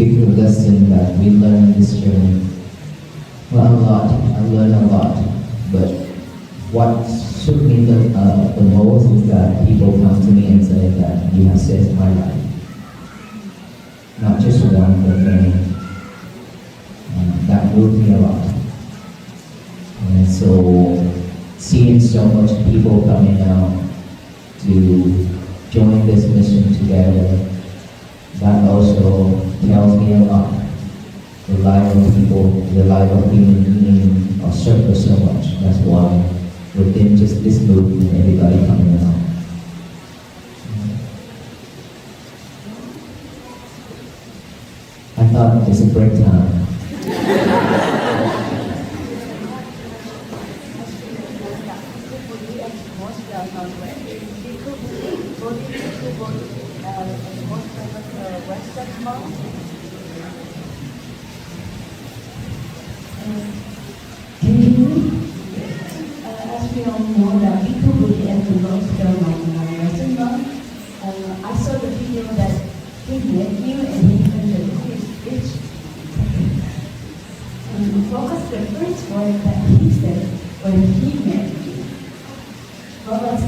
big lesson that we learn in this journey. Well, a lot. I learned a lot. But what shook me the most is that people come to me and say that you have saved my life. Not just one, but many. That moved me a lot. And so, seeing so much people coming out to join this mission together, that also tells me a lot. The life of people, the life of human beings are served so much. That's why within just this movement, everybody coming out. I thought it's a break time. Can you hear me? As we all know that people will be at the Lord's Western month. I saw the video that he met you and he entered his speech. What was the first word that he said when he met you? What was the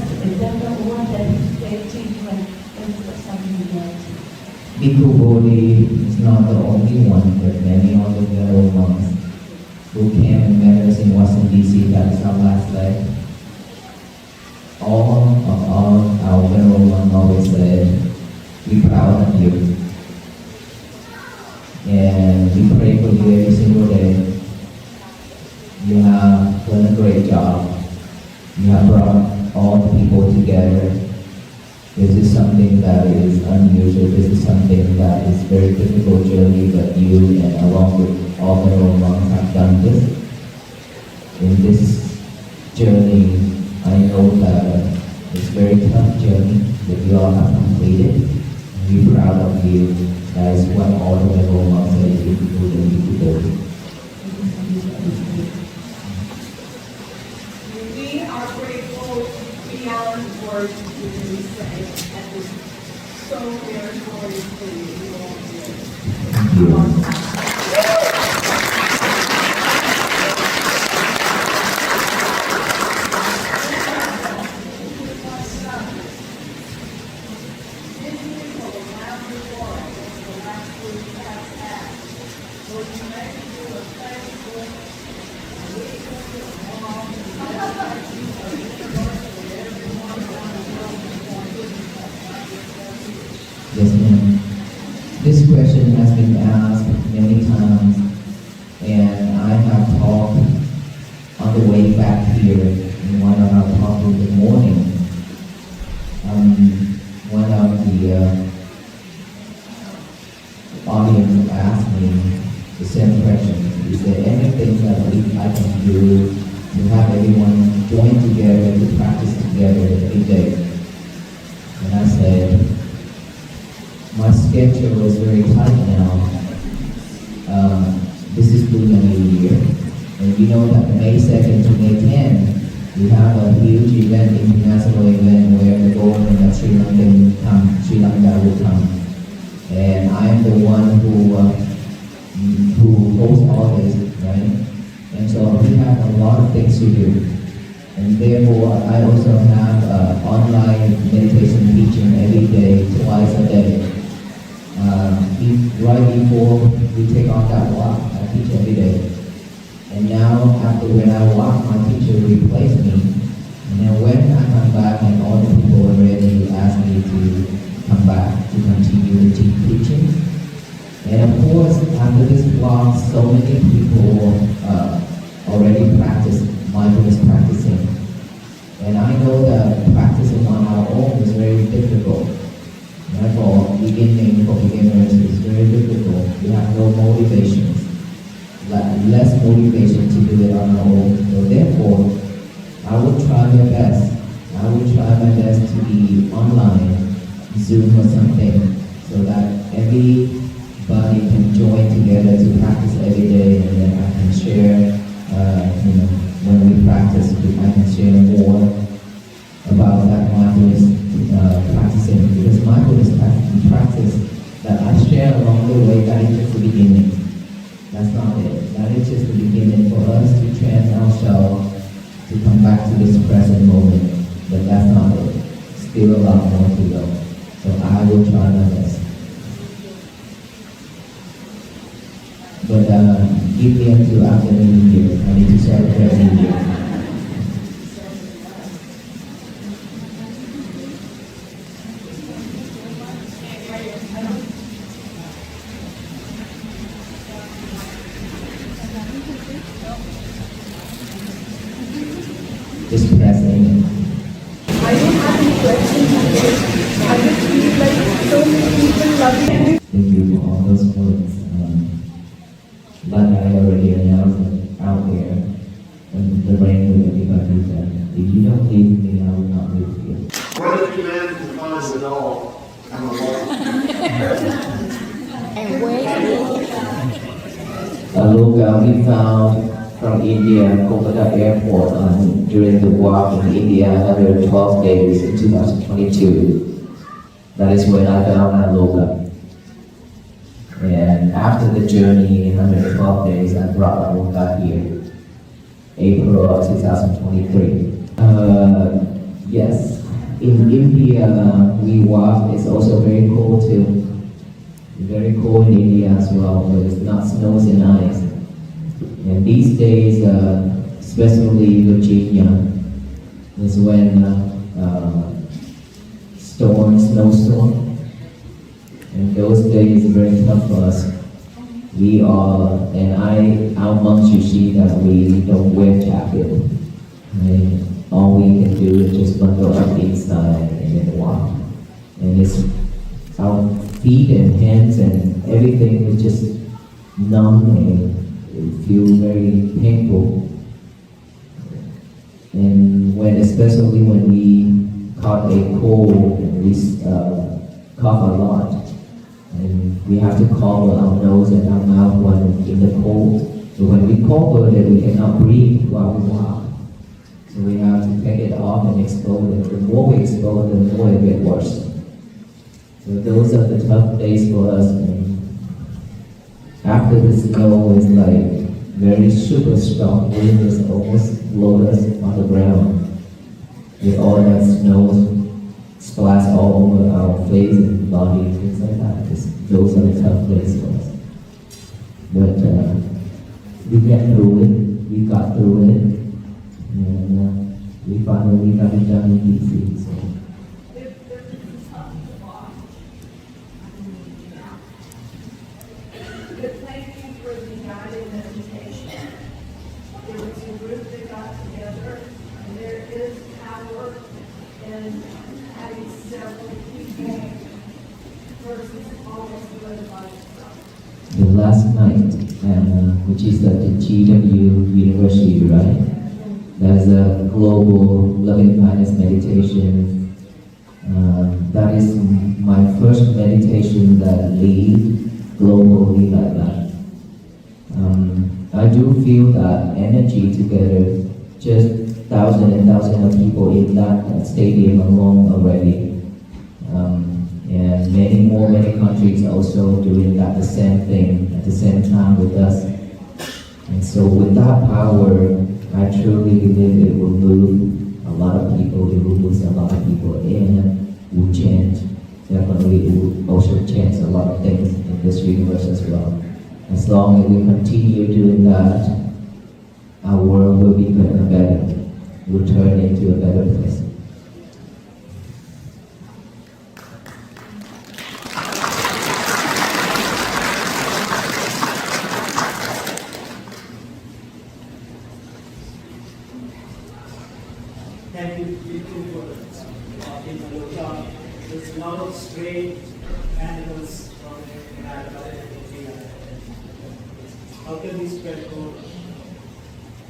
word that he said to you when it was something that Bhikkhu Bodhi is not the only one, but many other venerable monks who came and met us in Washington DC. That is our last leg. All of our venerable monks always said, "We're proud of you, and we pray for you every single day. You have done a great job. You have brought all the people together. This is something that is unusual. This is something that is very difficult journey, but you and along with all the venerable monks have done this. In this journey, I know that it's a very tough journey, but you all have completed. We're proud of you." That is what all the venerable monks say if you do the Bhikkhu Bodhi. We are grateful beyond words we can say at this so very glorious thing you all did. Thank you. Yes, ma'am. This question has been asked many times, and I have talked on the way back here in one of our talks in the morning. One of the audience asked me the same question. Is there anything that I can do to have everyone join together to practice together every day? And I said, my schedule is very tight now. This is Lunar New Year, and you know that May 2nd to May 10th, we have a huge event, international event, where the government of Sri Lanka will come. And I am the one who hosts all this, right? And so we have a lot of things to do. And therefore, I also have online meditation teaching every day, twice a day. Right before we take on that walk, I teach every day. And now, after when I walk, my teacher replaced me. And then when I come back and all the people are ready, ask me to come back to continue the teaching. And of course, after this walk, so many people already practice mindfulness practicing. And I know that practicing on our own is very difficult. Therefore, beginning for beginners is very difficult. We have no motivations, less motivation to do it on our own. So therefore, I will try my best. I will try my best to be online, Zoom or something, so that everybody can join together to practice every day, and then I can share, when we practice, I can share more about that mindfulness practicing, because mindfulness practice that I share along along the way, that is just the beginning. That's not it. That is just the beginning for us to train ourselves to come back to this present moment. But that's not it. Still a lot more to go. So I will try my best. But give me until after the New Year. I need to celebrate New Year. Just pressing. I don't have any questions. I just feel like so many people love you. Thank you for all those words. Like I already announced out there, and the rain with everybody that if you don't leave me, I will not leave you. Where the man defines it all, I'm a Aloka we found from India, Kolkata airport during the walk in India under 12 days in 2022. That is when I found Aloka. And after the journey in 112 days, I brought Aloka here, April of 2023. Yes, in India we walk. It's also very cold too. Very cold in India as well, but it's not snows and ice. And these days, especially Virginia, is when snowstorm. And those days very tough for us. Our monks, you see that we don't wear jacket. And all we can do is just bundle up inside and then walk. And it's our feet and hands and everything is just numb and it feels very painful. And especially when we caught a cold and we cough a lot, and we have to cover our nose and our mouth when in the cold. So when we cover it, we cannot breathe while we walk. So we have to take it off and expose it. The more we expose it, the more it gets worse. So those are the tough days for us. And after the snow is like very super strong wind, just almost blow us on the ground. With all that snow splash all over our face and body and things like that. Those are the tough days for us. But we get through it. We got through it. And we finally got it done in DC. So. Thank you for the guided meditation. There was a group that got together, and there is power in having several people versus always doing by yourself. The last night, which is at the GW University, right? There's a global loving kindness meditation. That is my first meditation that lead globally like that. I do feel that energy together, just thousands and thousands of people in that stadium alone already. And many countries also doing that the same thing at the same time with us. And so with that power, I truly believe it will move a lot of people, it will move a lot of people and will change. Definitely it will also change a lot of things in this universe as well. As long as we continue doing that, our world will be better and better. We'll turn into a better place. Thank you for talking about there's a lot of stray animals from India. How can we spread more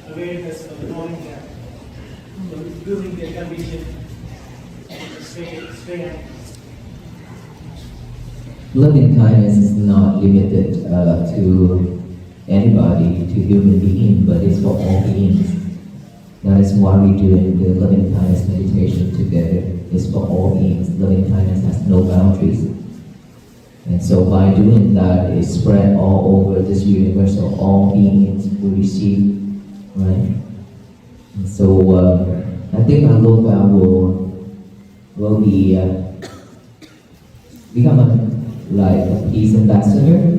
awareness of knowing them, improving their condition, stray animals? Loving kindness is not limited to anybody, to human being, but it's for all beings. That is why we do the loving kindness meditation together. It's for all beings. Loving kindness has no boundaries. And so by doing that, it spread all over this universe, so all beings will receive, right? And so I think aloka will be become like a peace ambassador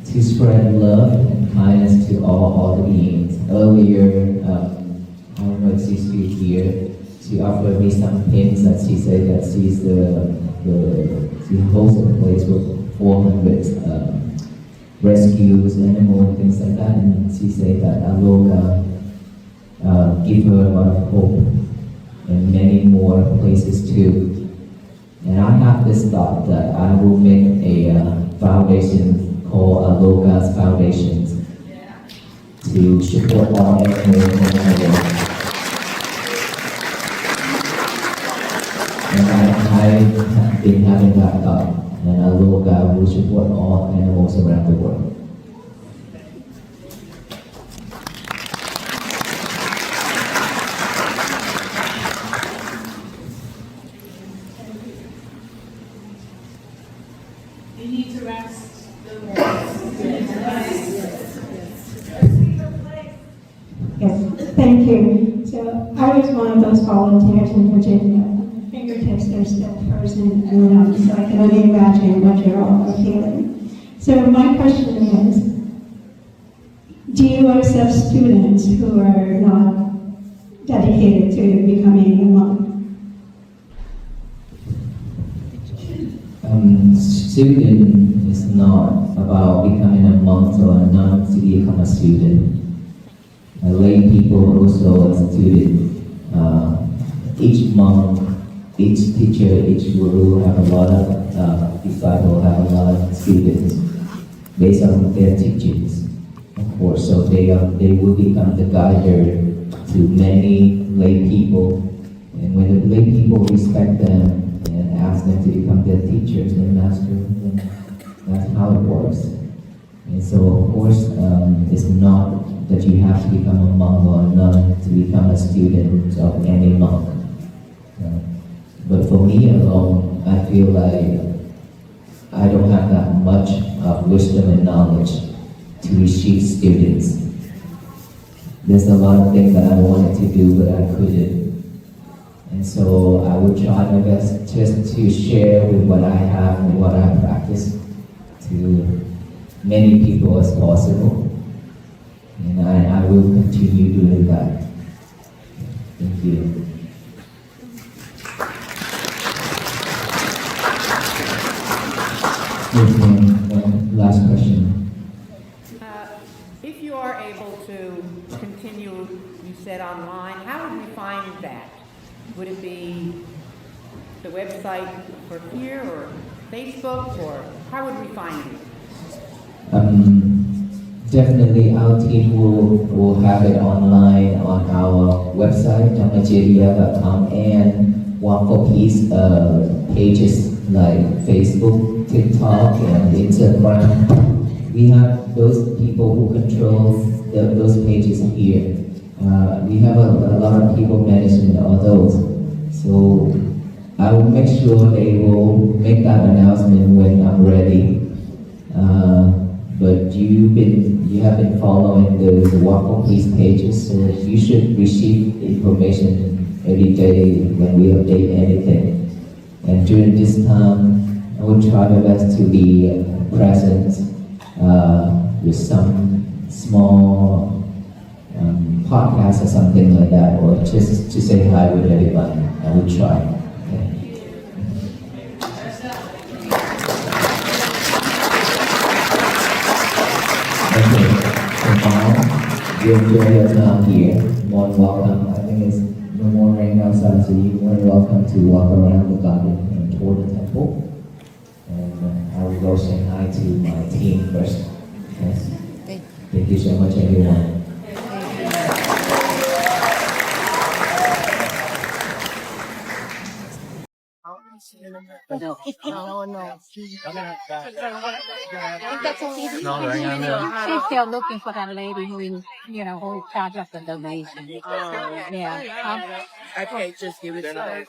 to spread love and kindness to all the beings. Earlier, I don't know if she's still here. She offered me some pins that she said that she's she hosts a place with 400 rescues, animals, and things like that. And she said that aloka give her a lot of hope and many more places too. And I have this thought that I will make a foundation called Aloka's Foundations to support all animals in the world. And I've been having that thought, and Aloka will support all animals around the world. You need to rest the Yes, thank you. So I was one of those volunteers in Virginia. My fingertips are still frozen and numb, so I can only imagine what you're all are feeling. So my question is, do you accept students who are not dedicated to becoming a monk? Student is not about becoming a monk or a nun to become a student. Lay people also a student. Each monk, each teacher, each guru have a lot of disciples, have a lot of students based on their teachings, of course. So they will become the guide to many lay people, and when the lay people respect them and ask them to become their teachers and masters, then that's how it works. And so, of course, it's not that you have to become a monk or a nun to become a student of any monk. But for me alone, I feel like I don't have that much of wisdom and knowledge to receive students. There's a lot of things that I wanted to do, but I couldn't. And so I would try my best just to share with what I have and what I practice to many people as possible. And I will continue doing that. Thank you. One last question. If you are able to continue, you said online, how would we find that? Would it be the website for here or Facebook, or how would we find you? Definitely our team will have it online on our website, dhammajeria.com, and Walk for Peace pages like Facebook, TikTok, and Instagram. We have those people who control those pages here. We have a lot of people managing all those. So I will make sure they will make that announcement when I'm ready. But you have been following the Walk for Peace pages, so you should receive information every day when we update anything. And during this time, I will try my best to be present with some small podcast or something like that, or just to say hi with everybody. I will try. Okay. So now you enjoy your time here. More than welcome. I think it's no more rain outside, so you're more than welcome to walk around the garden and tour the temple. And I will go say hi to my team first. Okay? Thank you so much, everyone. She's still looking for that lady who is, who charged us the donation. Yeah. I can't just give it to her.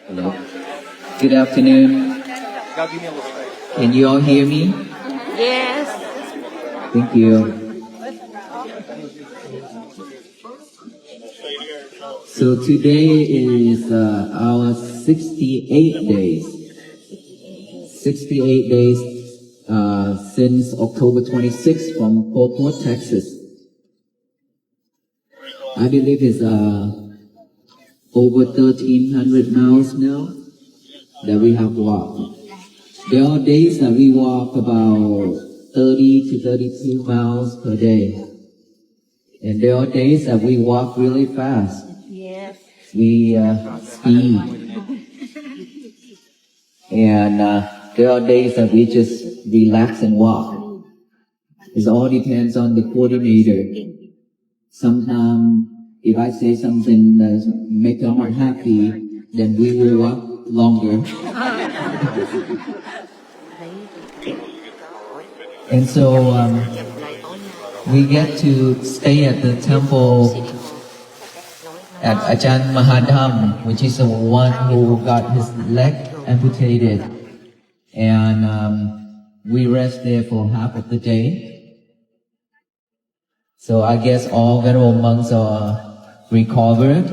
Hello. Good afternoon. Can you all hear me? Yes. Thank you. So today is our 68 days. 68 days since October 26th from Fort Worth, Texas. I believe it's over 1,300 miles now that we have walked. There are days that we walk about 30 to 32 miles per day. And there are days that we walk really fast. Yes. We speed. And there are days that we just relax and walk. It all depends on the coordinator. Sometimes if I say something that makes them unhappy, then we will walk longer. And so we get to stay at the temple at Ajahn Mahadam, which is the one who got his leg amputated. And we rest there for half of the day. So I guess all venerable monks are recovered.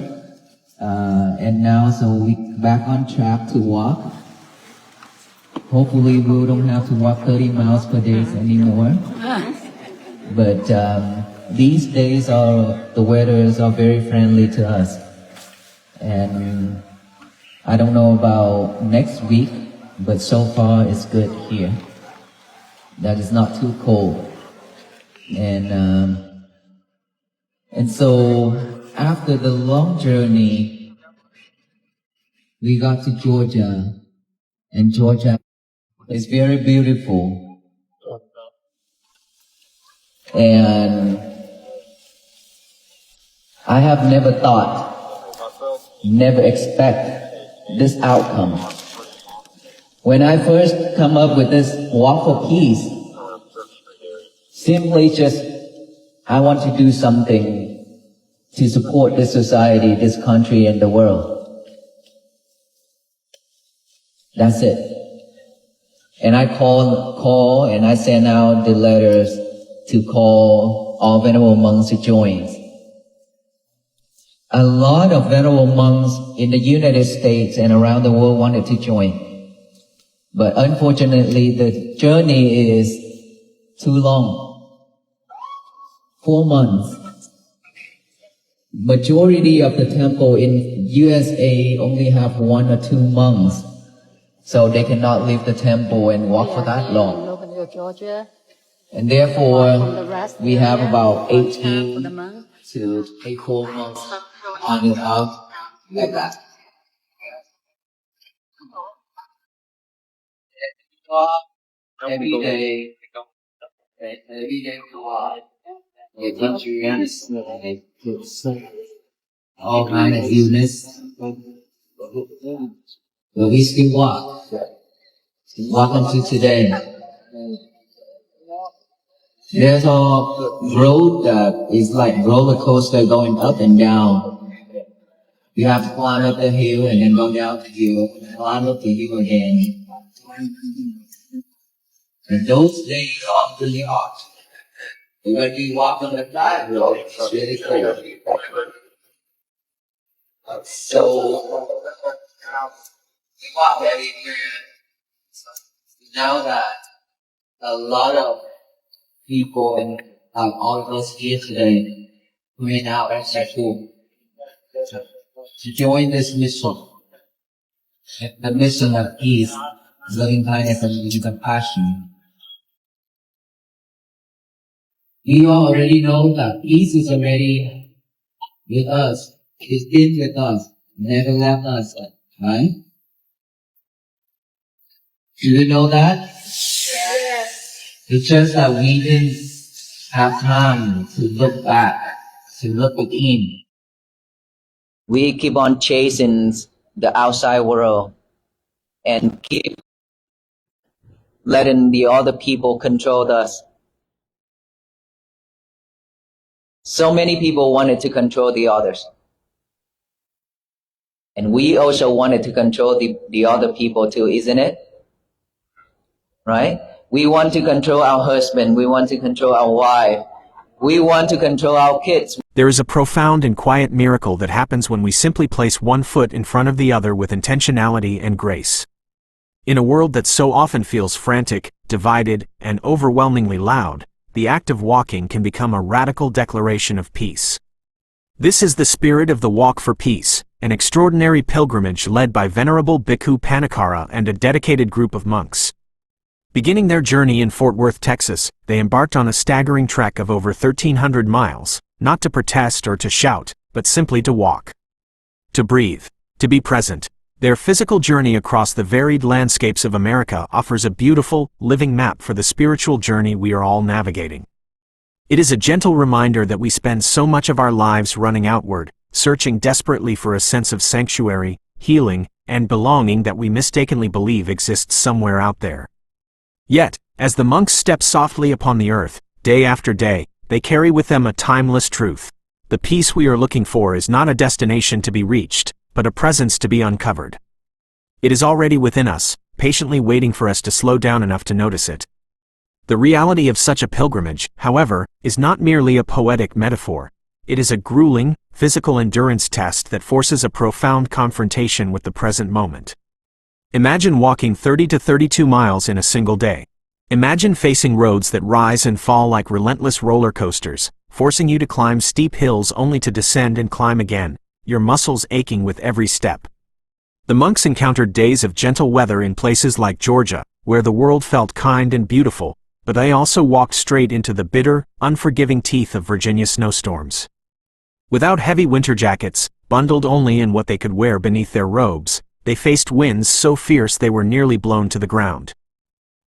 And now so we back on track to walk. Hopefully we don't have to walk 30 miles per day anymore. But these days the weathers are very friendly to us. And I don't know about next week, but so far it's good here. That is not too cold. And so after the long journey, we got to Georgia. And Georgia is very beautiful. And I have never thought, never expect this outcome. When I first come up with this walk for peace, simply just, I want to do something to support this society, this country, and the world. That's it. And I call and I send out the letters to call all venerable monks to join. A lot of venerable monks in the United States and around the world wanted to join. But unfortunately, the journey is too long. 4 months. Majority of the temple in USA only have 1 or 2 monks. So they cannot leave the temple and walk for that long. And therefore, we have about 18 to 24 months on and out like that. Every day we walk. They teach you all kinds of illness. But we still walk. Walk until today. There's a road that is like roller coaster going up and down. You have to climb up the hill and then go down the hill, climb up the hill again. And those days are really hot. And when you walk on the flat road, it's really cold. So, we walk everywhere. Now that a lot of people and all of us here today, we are now accepted to join this mission. The mission of peace, loving kindness, and compassion. We all already know that peace is already with us. It's been with us, never left us, right? Do you know that? Yes. It's just that we didn't have time to look back to look within. We keep on chasing the outside world and keep letting the other people control us. So many people wanted to control the others. And we also wanted to control the other people too, isn't it? Right? We want to control our husband. We want to control our wife. We want to control our kids. There is a profound and quiet miracle that happens when we simply place one foot in front of the other with intentionality and grace. In a world that so often feels frantic, divided, and overwhelmingly loud, the act of walking can become a radical declaration of peace. This is the spirit of the Walk for Peace, an extraordinary pilgrimage led by Venerable Bhikkhu Panikkara and a dedicated group of monks. Beginning their journey in Fort Worth, Texas, they embarked on a staggering trek of over 1,300 miles, not to protest or to shout, but simply to walk. To breathe, to be present. Their physical journey across the varied landscapes of America offers a beautiful, living map for the spiritual journey we are all navigating. It is a gentle reminder that we spend so much of our lives running outward, searching desperately for a sense of sanctuary, healing, and belonging that we mistakenly believe exists somewhere out there. Yet, as the monks step softly upon the earth, day after day, they carry with them a timeless truth. The peace we are looking for is not a destination to be reached, but a presence to be uncovered. It is already within us, patiently waiting for us to slow down enough to notice it. The reality of such a pilgrimage, however, is not merely a poetic metaphor. It is a grueling, physical endurance test that forces a profound confrontation with the present moment. Imagine walking 30 to 32 miles in a single day. Imagine facing roads that rise and fall like relentless roller coasters, forcing you to climb steep hills only to descend and climb again, your muscles aching with every step. The monks encountered days of gentle weather in places like Georgia, where the world felt kind and beautiful, but they also walked straight into the bitter, unforgiving teeth of Virginia snowstorms. Without heavy winter jackets, bundled only in what they could wear beneath their robes, they faced winds so fierce they were nearly blown to the ground.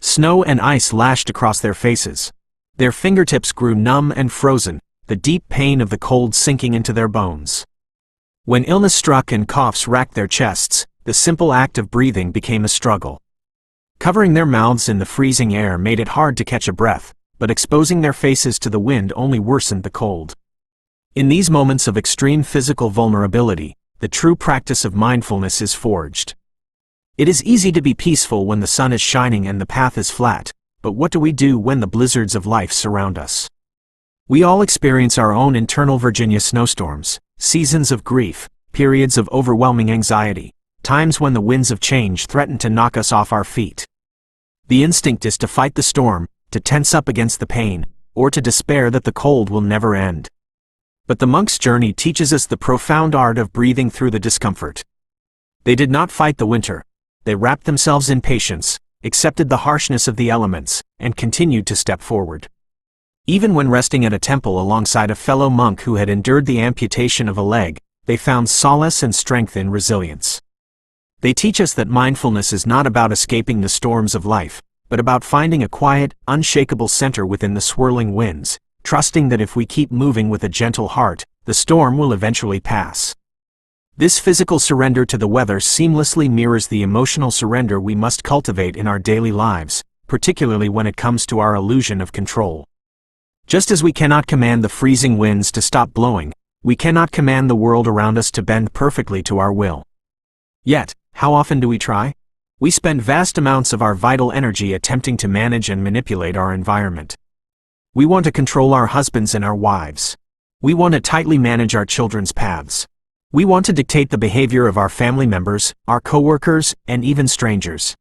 Snow and ice lashed across their faces. Their fingertips grew numb and frozen, the deep pain of the cold sinking into their bones. When illness struck and coughs racked their chests, the simple act of breathing became a struggle. Covering their mouths in the freezing air made it hard to catch a breath, but exposing their faces to the wind only worsened the cold. In these moments of extreme physical vulnerability, the true practice of mindfulness is forged. It is easy to be peaceful when the sun is shining and the path is flat, but what do we do when the blizzards of life surround us? We all experience our own internal Virginia snowstorms, seasons of grief, periods of overwhelming anxiety, times when the winds of change threaten to knock us off our feet. The instinct is to fight the storm, to tense up against the pain, or to despair that the cold will never end. But the monk's journey teaches us the profound art of breathing through the discomfort. They did not fight the winter. They wrapped themselves in patience, accepted the harshness of the elements, and continued to step forward. Even when resting at a temple alongside a fellow monk who had endured the amputation of a leg, they found solace and strength in resilience. They teach us that mindfulness is not about escaping the storms of life, but about finding a quiet, unshakable center within the swirling winds, trusting that if we keep moving with a gentle heart, the storm will eventually pass. This physical surrender to the weather seamlessly mirrors the emotional surrender we must cultivate in our daily lives, particularly when it comes to our illusion of control. Just as we cannot command the freezing winds to stop blowing, we cannot command the world around us to bend perfectly to our will. Yet, how often do we try? We spend vast amounts of our vital energy attempting to manage and manipulate our environment. We want to control our husbands and our wives. We want to tightly manage our children's paths. We want to dictate the behavior of our family members, our coworkers, and even strangers.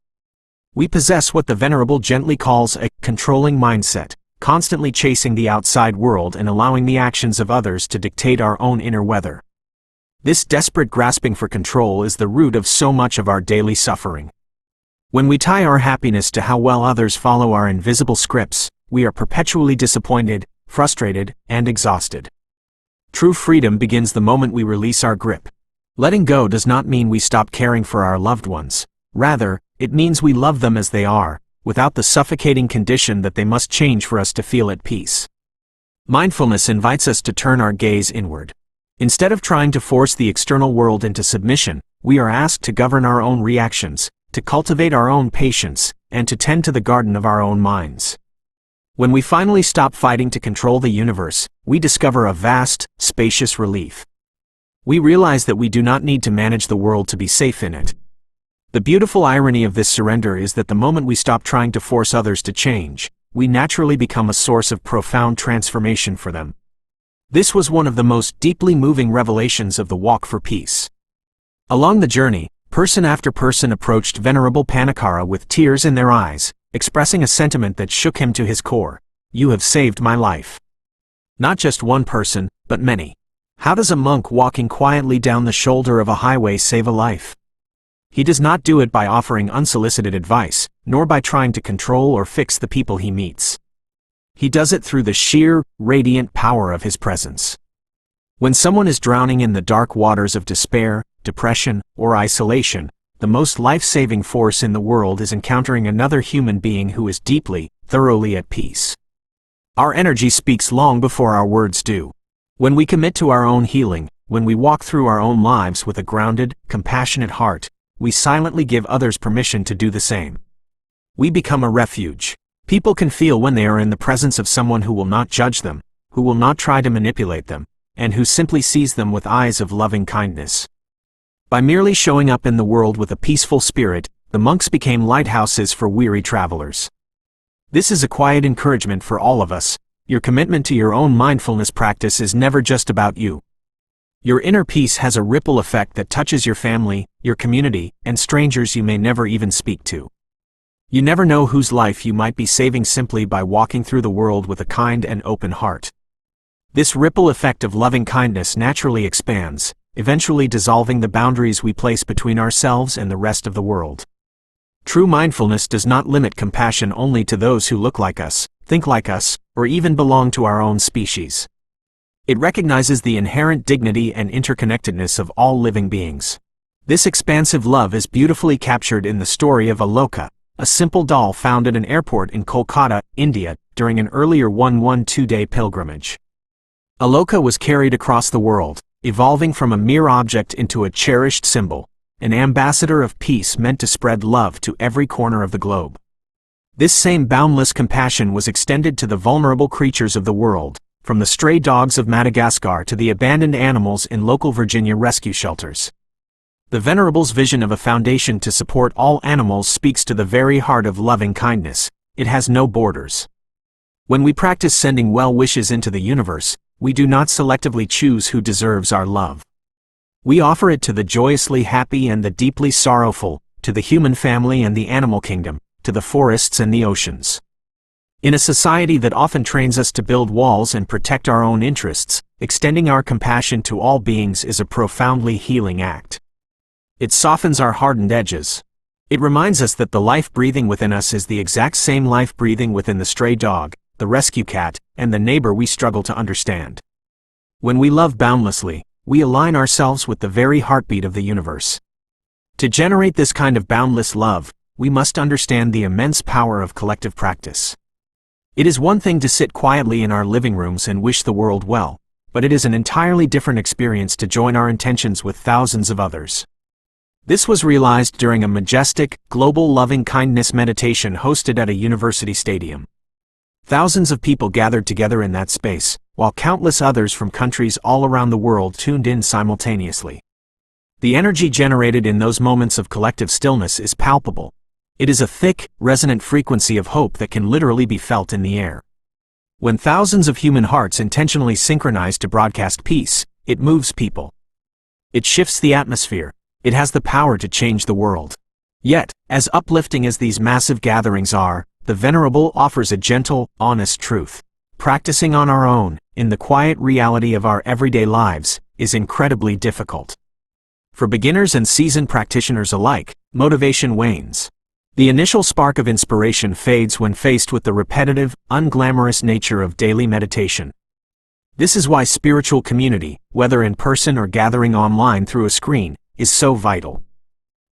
We possess what the Venerable gently calls a controlling mindset, constantly chasing the outside world and allowing the actions of others to dictate our own inner weather. This desperate grasping for control is the root of so much of our daily suffering. When we tie our happiness to how well others follow our invisible scripts, we are perpetually disappointed, frustrated, and exhausted. True freedom begins the moment we release our grip. Letting go does not mean we stop caring for our loved ones. Rather, it means we love them as they are, without the suffocating condition that they must change for us to feel at peace. Mindfulness invites us to turn our gaze inward. Instead of trying to force the external world into submission, we are asked to govern our own reactions, to cultivate our own patience, and to tend to the garden of our own minds. When we finally stop fighting to control the universe, we discover a vast, spacious relief. We realize that we do not need to manage the world to be safe in it. The beautiful irony of this surrender is that the moment we stop trying to force others to change, we naturally become a source of profound transformation for them. This was one of the most deeply moving revelations of the Walk for Peace. Along the journey, person after person approached Venerable Panikkara with tears in their eyes, expressing a sentiment that shook him to his core. "You have saved my life." Not just one person, but many. How does a monk walking quietly down the shoulder of a highway save a life? He does not do it by offering unsolicited advice, nor by trying to control or fix the people he meets. He does it through the sheer, radiant power of his presence. When someone is drowning in the dark waters of despair, depression, or isolation, the most life-saving force in the world is encountering another human being who is deeply, thoroughly at peace. Our energy speaks long before our words do. When we commit to our own healing, when we walk through our own lives with a grounded, compassionate heart, we silently give others permission to do the same. We become a refuge. People can feel when they are in the presence of someone who will not judge them, who will not try to manipulate them, and who simply sees them with eyes of loving kindness. By merely showing up in the world with a peaceful spirit, the monks became lighthouses for weary travelers. This is a quiet encouragement for all of us. Your commitment to your own mindfulness practice is never just about you. Your inner peace has a ripple effect that touches your family, your community, and strangers you may never even speak to. You never know whose life you might be saving simply by walking through the world with a kind and open heart. This ripple effect of loving kindness naturally expands, eventually dissolving the boundaries we place between ourselves and the rest of the world. True mindfulness does not limit compassion only to those who look like us, think like us, or even belong to our own species. It recognizes the inherent dignity and interconnectedness of all living beings. This expansive love is beautifully captured in the story of Aloka, a simple doll found at an airport in Kolkata, India, during an earlier 112-day pilgrimage. Aloka was carried across the world, evolving from a mere object into a cherished symbol, an ambassador of peace meant to spread love to every corner of the globe. This same boundless compassion was extended to the vulnerable creatures of the world, from the stray dogs of Madagascar to the abandoned animals in local Virginia rescue shelters. The Venerable's vision of a foundation to support all animals speaks to the very heart of loving kindness. It has no borders. When we practice sending well wishes into the universe, we do not selectively choose who deserves our love. We offer it to the joyously happy and the deeply sorrowful, to the human family and the animal kingdom, to the forests and the oceans. In a society that often trains us to build walls and protect our own interests, extending our compassion to all beings is a profoundly healing act. It softens our hardened edges. It reminds us that the life breathing within us is the exact same life breathing within the stray dog, the rescue cat, and the neighbor we struggle to understand. When we love boundlessly, we align ourselves with the very heartbeat of the universe. To generate this kind of boundless love, we must understand the immense power of collective practice. It is one thing to sit quietly in our living rooms and wish the world well, but it is an entirely different experience to join our intentions with thousands of others. This was realized during a majestic, global loving-kindness meditation hosted at a university stadium. Thousands of people gathered together in that space, while countless others from countries all around the world tuned in simultaneously. The energy generated in those moments of collective stillness is palpable. It is a thick, resonant frequency of hope that can literally be felt in the air. When thousands of human hearts intentionally synchronize to broadcast peace, it moves people. It shifts the atmosphere. It has the power to change the world. Yet, as uplifting as these massive gatherings are, the Venerable offers a gentle, honest truth. Practicing on our own, in the quiet reality of our everyday lives, is incredibly difficult. For beginners and seasoned practitioners alike, motivation wanes. The initial spark of inspiration fades when faced with the repetitive, unglamorous nature of daily meditation. This is why spiritual community, whether in person or gathering online through a screen, is so vital.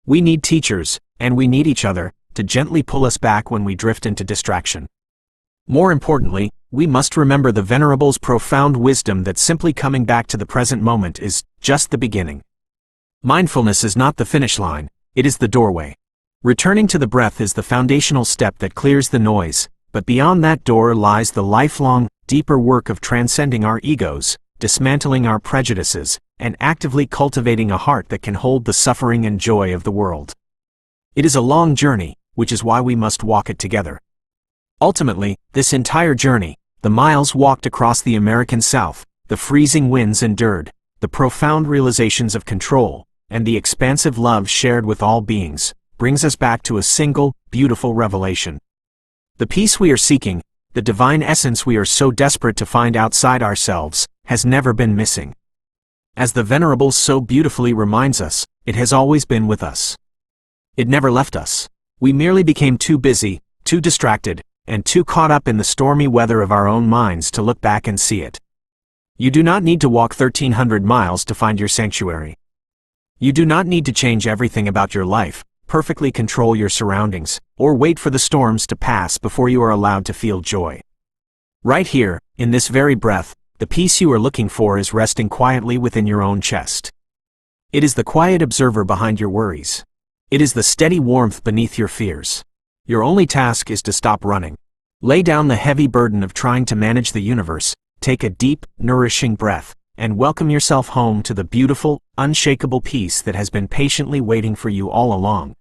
We need teachers, and we need each other, to gently pull us back when we drift into distraction. More importantly, we must remember the Venerable's profound wisdom that simply coming back to the present moment is just the beginning. Mindfulness is not the finish line, it is the doorway. Returning to the breath is the foundational step that clears the noise, but beyond that door lies the lifelong, deeper work of transcending our egos, dismantling our prejudices, and actively cultivating a heart that can hold the suffering and joy of the world. It is a long journey, which is why we must walk it together. Ultimately, this entire journey, the miles walked across the American South, the freezing winds endured, the profound realizations of control, and the expansive love shared with all beings, brings us back to a single, beautiful revelation. The peace we are seeking, the divine essence we are so desperate to find outside ourselves, has never been missing. As the Venerable so beautifully reminds us, it has always been with us. It never left us. We merely became too busy, too distracted, and too caught up in the stormy weather of our own minds to look back and see it. You do not need to walk 1,300 miles to find your sanctuary. You do not need to change everything about your life, perfectly control your surroundings, or wait for the storms to pass before you are allowed to feel joy. Right here, in this very breath, the peace you are looking for is resting quietly within your own chest. It is the quiet observer behind your worries. It is the steady warmth beneath your fears. Your only task is to stop running. Lay down the heavy burden of trying to manage the universe, take a deep, nourishing breath, and welcome yourself home to the beautiful, unshakable peace that has been patiently waiting for you all along.